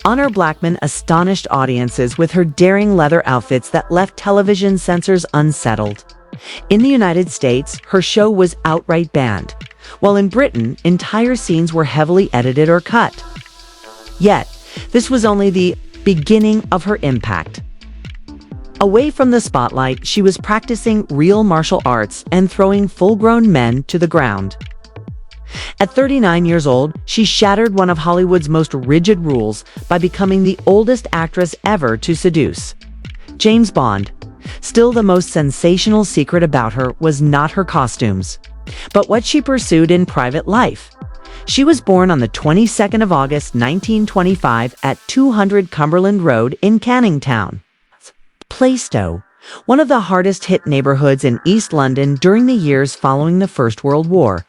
Honor Blackman astonished audiences with her daring leather outfits that left television censors unsettled. In the United States, her show was outright banned, while in Britain, entire scenes were heavily edited or cut. Yet, this was only the beginning of her impact. Away from the spotlight, she was practicing real martial arts and throwing full-grown men to the ground. At 39 years old, she shattered one of Hollywood's most rigid rules by becoming the oldest actress ever to seduce. James Bond. Still, the most sensational secret about her was not her costumes, but what she pursued in private life. She was born on the 22nd of August, 1925 at 200 Cumberland Road in Canning Town, Plaistow, one of the hardest-hit neighborhoods in East London during the years following the First World War.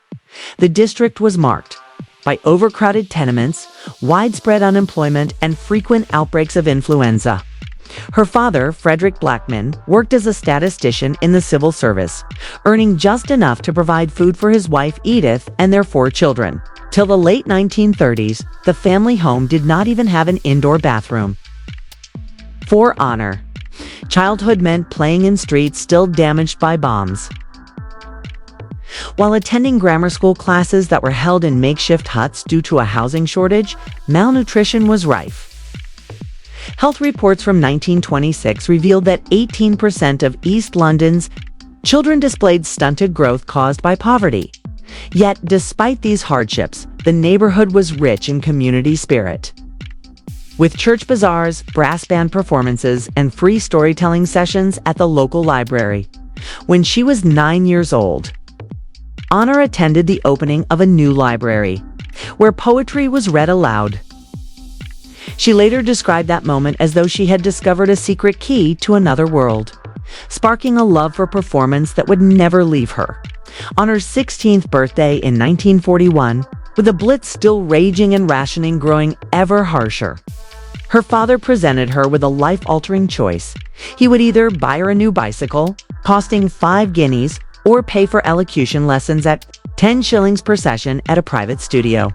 The district was marked by overcrowded tenements, widespread unemployment, and frequent outbreaks of influenza. Her father, Frederick Blackman, worked as a statistician in the civil service, earning just enough to provide food for his wife Edith and their 4 children. Till the late 1930s, the family home did not even have an indoor bathroom. For Honor, childhood meant playing in streets still damaged by bombs. While attending grammar school classes that were held in makeshift huts due to a housing shortage, malnutrition was rife. Health reports from 1926 revealed that 18% of East London's children displayed stunted growth caused by poverty. Yet, despite these hardships, the neighborhood was rich in community spirit. With church bazaars, brass band performances, and free storytelling sessions at the local library. When she was 9 years old, Honor attended the opening of a new library, where poetry was read aloud. She later described that moment as though she had discovered a secret key to another world, sparking a love for performance that would never leave her. On her 16th birthday in 1941, with the Blitz still raging and rationing growing ever harsher, her father presented her with a life-altering choice. He would either buy her a new bicycle, costing 5 guineas, or pay for elocution lessons at 10 shillings per session at a private studio.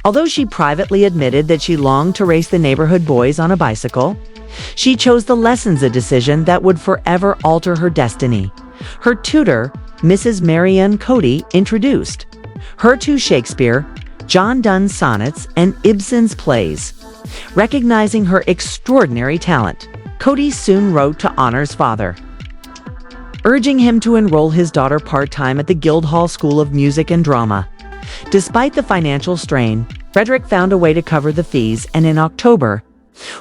Although she privately admitted that she longed to race the neighborhood boys on a bicycle, she chose the lessons, a decision that would forever alter her destiny. Her tutor, Mrs. Marianne Cody, introduced her to Shakespeare, John Donne's sonnets, and Ibsen's plays. Recognizing her extraordinary talent, Cody soon wrote to Honor's father, urging him to enroll his daughter part-time at the Guildhall School of Music and Drama. Despite the financial strain, Frederick found a way to cover the fees, and in October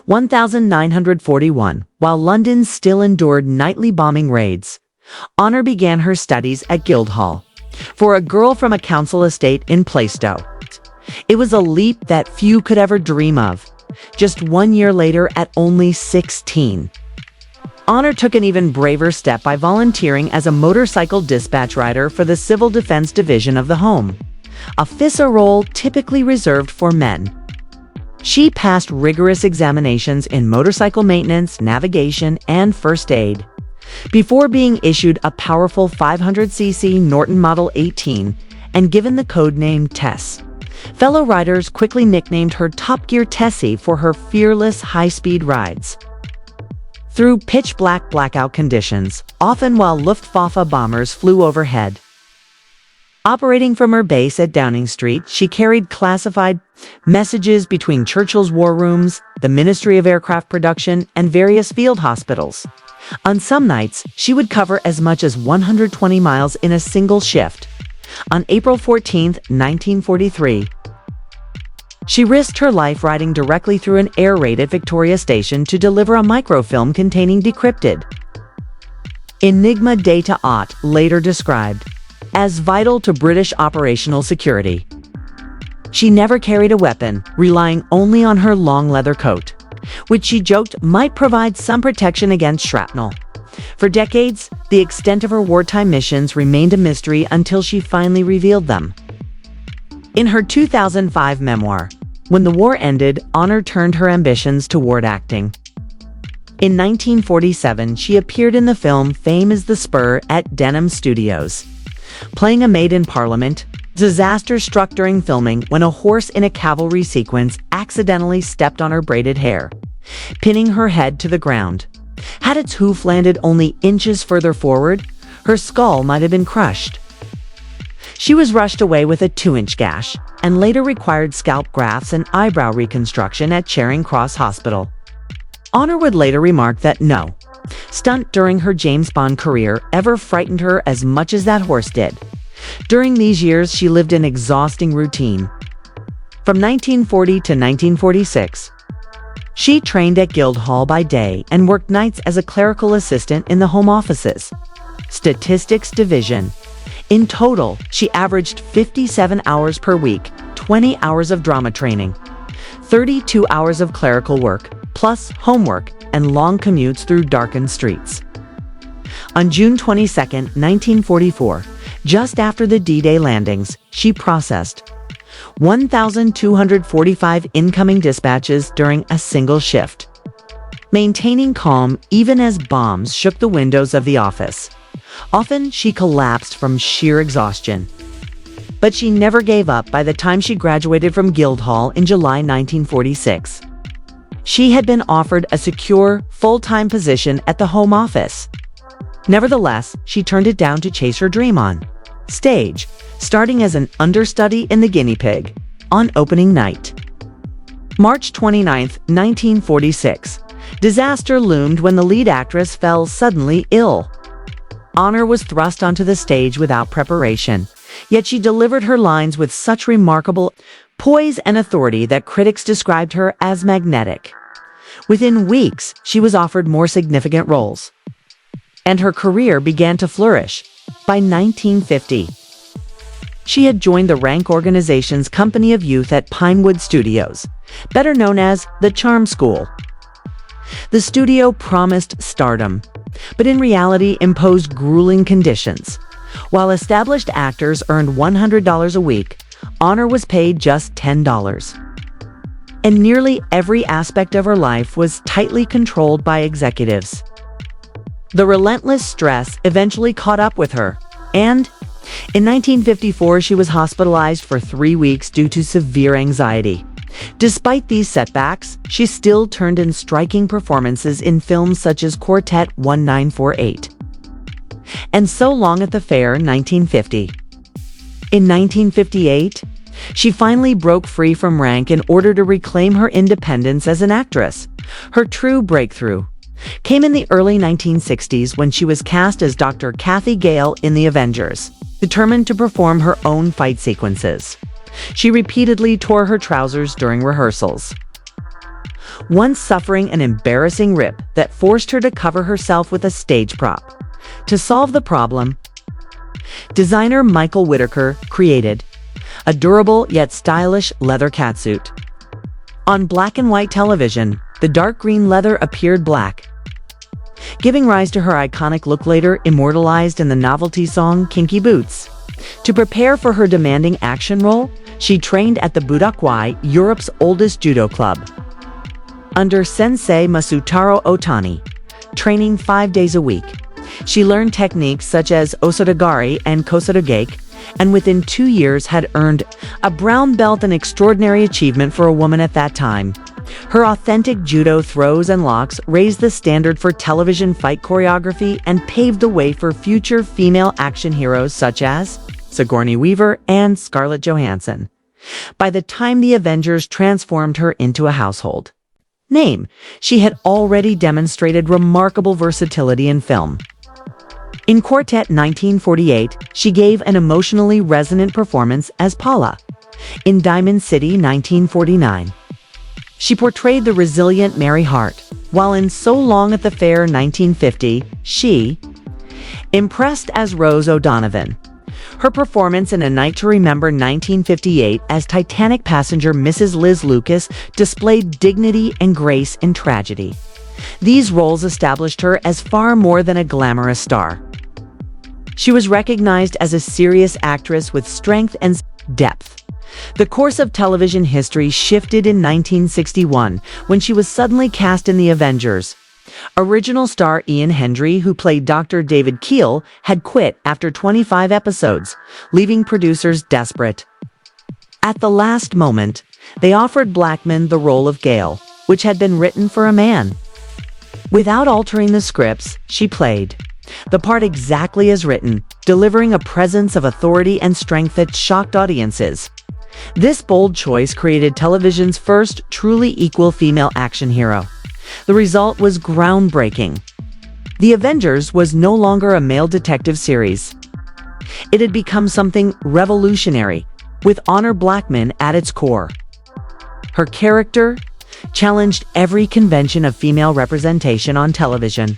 1941, while London still endured nightly bombing raids, Honor began her studies at Guildhall. For a girl from a council estate in Plaistow, it was a leap that few could ever dream of. Just 1 year later, at only 16, Honor took an even braver step by volunteering as a motorcycle dispatch rider for the Civil Defense Division of the Home, a FISA role typically reserved for men. She passed rigorous examinations in motorcycle maintenance, navigation, and first aid, before being issued a powerful 500cc Norton Model 18 and given the code name Tess. Fellow riders quickly nicknamed her Top Gear Tessie for her fearless high-speed rides through pitch-black blackout conditions, often while Luftwaffe bombers flew overhead. Operating from her base at Downing Street, she carried classified messages between Churchill's war rooms, the Ministry of Aircraft Production, and various field hospitals. On some nights, she would cover as much as 120 miles in a single shift. On April 14, 1943, she risked her life riding directly through an air raid at Victoria Station to deliver a microfilm containing decrypted Enigma data, later described as vital to British operational security. She never carried a weapon, relying only on her long leather coat, which she joked might provide some protection against shrapnel. For decades, the extent of her wartime missions remained a mystery until she finally revealed them. In her 2005 memoir, When the War Ended, Honor turned her ambitions toward acting. In 1947, she appeared in the film Fame is the Spur at Denham Studios, playing a maid in Parliament, Disaster struck during filming when a horse in a cavalry sequence accidentally stepped on her braided hair, pinning her head to the ground. Had its hoof landed only inches further forward, her skull might have been crushed. She was rushed away with a 2-inch gash and later required scalp grafts and eyebrow reconstruction at Charing Cross Hospital. Honor would later remark that no stunt during her James Bond career ever frightened her as much as that horse did. During these years, she lived an exhausting routine. From 1940 to 1946, she trained at Guildhall by day and worked nights as a clerical assistant in the Home Office's Statistics Division. In total, she averaged 57 hours per week, 20 hours of drama training, 32 hours of clerical work, plus homework and long commutes through darkened streets. On June 22, 1944, just after the D-Day landings, she processed 1,245 incoming dispatches during a single shift, maintaining calm even as bombs shook the windows of the office. Often, she collapsed from sheer exhaustion. But she never gave up by the time she graduated from Guildhall in July 1946. She had been offered a secure, full-time position at the Home Office. Nevertheless, she turned it down to chase her dream on stage, starting as an understudy in The Guinea Pig on opening night. March 29, 1946. Disaster loomed when the lead actress fell suddenly ill. Honor was thrust onto the stage without preparation, yet she delivered her lines with such remarkable poise and authority that critics described her as magnetic. Within weeks, she was offered more significant roles, and her career began to flourish. By 1950, she had joined the Rank Organization's Company of Youth at Pinewood Studios, better known as the Charm School. The studio promised stardom, but in reality imposed grueling conditions. While established actors earned $100 a week, Honor was paid just $10. And nearly every aspect of her life was tightly controlled by executives. The relentless stress eventually caught up with her, and in 1954 she was hospitalized for 3 weeks due to severe anxiety. Despite these setbacks, she still turned in striking performances in films such as Quartet 1948 and So Long at the Fair 1950. In 1958, she finally broke free from Rank in order to reclaim her independence as an actress. Her true breakthrough came in the early 1960s when she was cast as Dr. Kathy Gale in The Avengers, determined to perform her own fight sequences. She repeatedly tore her trousers during rehearsals, once suffering an embarrassing rip that forced her to cover herself with a stage prop. To solve the problem, designer Michael Whitaker created a durable yet stylish leather catsuit. On black and white television, the dark green leather appeared black, giving rise to her iconic look later immortalized in the novelty song Kinky Boots. To prepare for her demanding action role, she trained at the Budokwai, Europe's oldest judo club, under Sensei Masutaro Otani, training 5 days a week. She learned techniques such as osotogari and kosotogake, and within 2 years had earned a brown belt, an extraordinary achievement for a woman at that time. Her authentic judo throws and locks raised the standard for television fight choreography and paved the way for future female action heroes such as Sigourney Weaver and Scarlett Johansson. By the time The Avengers transformed her into a household name, she had already demonstrated remarkable versatility in film. In Quartet 1948, she gave an emotionally resonant performance as Paula. In Diamond City 1949, she portrayed the resilient Mary Hart, while in So Long at the Fair 1950, she impressed as Rose O'Donovan. Her performance in A Night to Remember 1958 as Titanic passenger Mrs. Liz Lucas displayed dignity and grace in tragedy. These roles established her as far more than a glamorous star. She was recognized as a serious actress with strength and depth. The course of television history shifted in 1961 when she was suddenly cast in The Avengers. Original star Ian Hendry, who played Dr. David Keel, had quit after 25 episodes, leaving producers desperate. At the last moment, they offered Blackman the role of Gail, which had been written for a man. Without altering the scripts, she played the part exactly as written, delivering a presence of authority and strength that shocked audiences. This bold choice created television's first truly equal female action hero. The result was groundbreaking. The Avengers was no longer a male detective series. It had become something revolutionary, with Honor Blackman at its core. Her character challenged every convention of female representation on television.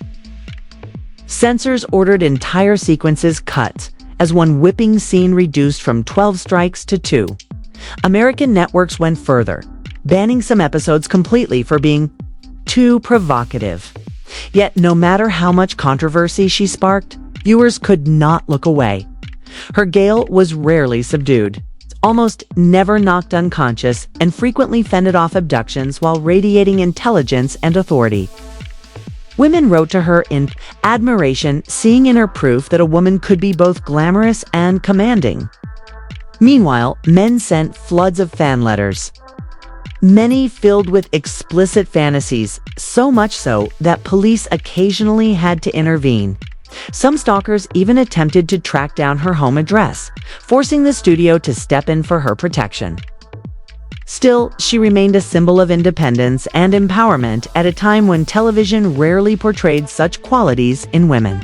Censors ordered entire sequences cut, as one whipping scene reduced from 12 strikes to 2. American networks went further, banning some episodes completely for being too provocative. Yet, no matter how much controversy she sparked, viewers could not look away. Her Gail was rarely subdued, almost never knocked unconscious, and frequently fended off abductions while radiating intelligence and authority. Women wrote to her in admiration, seeing in her proof that a woman could be both glamorous and commanding. Meanwhile, men sent floods of fan letters, many filled with explicit fantasies, so much so that police occasionally had to intervene. Some stalkers even attempted to track down her home address, forcing the studio to step in for her protection. Still, she remained a symbol of independence and empowerment at a time when television rarely portrayed such qualities in women.